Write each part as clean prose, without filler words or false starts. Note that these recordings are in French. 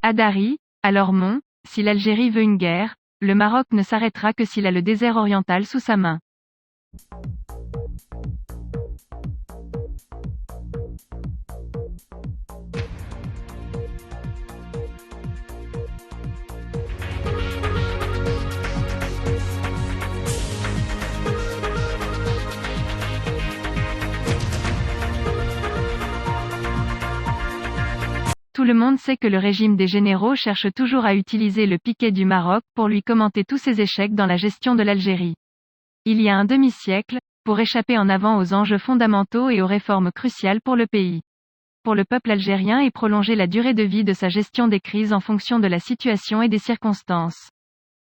Hadari, alors Mon, si l'Algérie veut une guerre, le Maroc ne s'arrêtera que s'il a le désert oriental sous sa main. Tout le monde sait que le régime des généraux cherche toujours à utiliser le piquet du Maroc pour lui commenter tous ses échecs dans la gestion de l'Algérie. Il y a un demi-siècle, pour échapper en avant aux enjeux fondamentaux et aux réformes cruciales pour le pays. Pour le peuple algérien et prolonger la durée de vie de sa gestion des crises en fonction de la situation et des circonstances.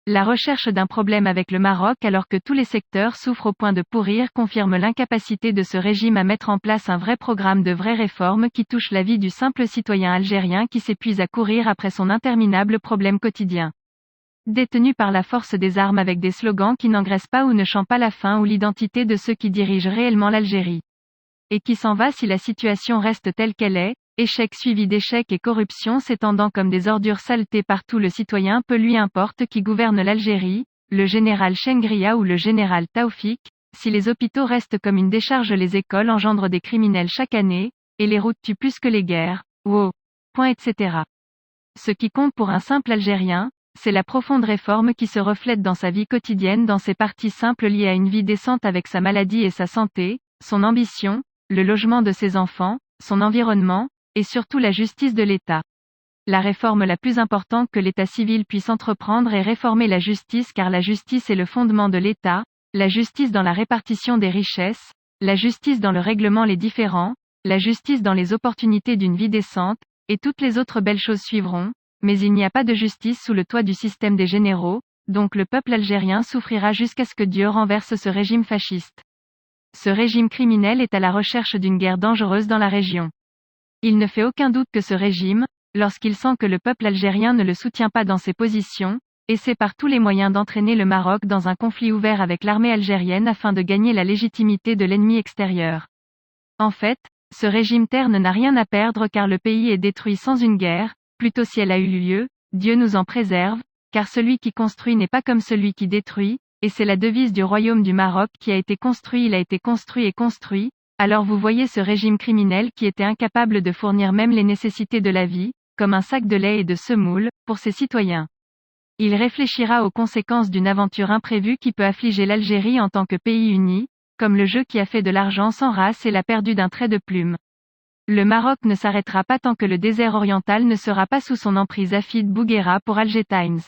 La recherche d'un problème avec le Maroc alors que tous les secteurs souffrent au point de pourrir confirme l'incapacité de ce régime à mettre en place un vrai programme de vraies réformes qui touchent la vie du simple citoyen algérien qui s'épuise à courir après son interminable problème quotidien. Détenu par la force des armes avec des slogans qui n'engraissent pas ou ne chantent pas la faim ou l'identité de ceux qui dirigent réellement l'Algérie. Et qui s'en va si la situation reste telle qu'elle est, échec suivi d'échec et corruption s'étendant comme des ordures saletés partout. Le citoyen peu lui importe qui gouverne l'Algérie, le général Chengria ou le général Taoufik, si les hôpitaux restent comme une décharge, les écoles engendrent des criminels chaque année, et les routes tuent plus que les guerres, etc. Ce qui compte pour un simple Algérien, c'est la profonde réforme qui se reflète dans sa vie quotidienne, dans ses parties simples liées à une vie décente avec sa maladie et sa santé, son ambition, le logement de ses enfants, son environnement, et surtout la justice de l'État. La réforme la plus importante que l'État civil puisse entreprendre est réformer la justice, car la justice est le fondement de l'État, la justice dans la répartition des richesses, la justice dans le règlement des différends, la justice dans les opportunités d'une vie décente, et toutes les autres belles choses suivront, mais il n'y a pas de justice sous le toit du système des généraux, donc le peuple algérien souffrira jusqu'à ce que Dieu renverse ce régime fasciste. Ce régime criminel est à la recherche d'une guerre dangereuse dans la région. Il ne fait aucun doute que ce régime, lorsqu'il sent que le peuple algérien ne le soutient pas dans ses positions, essaie par tous les moyens d'entraîner le Maroc dans un conflit ouvert avec l'armée algérienne afin de gagner la légitimité de l'ennemi extérieur. En fait, ce régime terne n'a rien à perdre car le pays est détruit sans une guerre, plutôt si elle a eu lieu, Dieu nous en préserve, car celui qui construit n'est pas comme celui qui détruit, et c'est la devise du royaume du Maroc qui a été construit, il a été construit et construit. Alors vous voyez ce régime criminel qui était incapable de fournir même les nécessités de la vie, comme un sac de lait et de semoule, pour ses citoyens. Il réfléchira aux conséquences d'une aventure imprévue qui peut affliger l'Algérie en tant que pays uni, comme le jeu qui a fait de l'argent sans race et l'a perdu d'un trait de plume. Le Maroc ne s'arrêtera pas tant que le désert oriental ne sera pas sous son emprise. Hafid Bouguera pour Alger Times.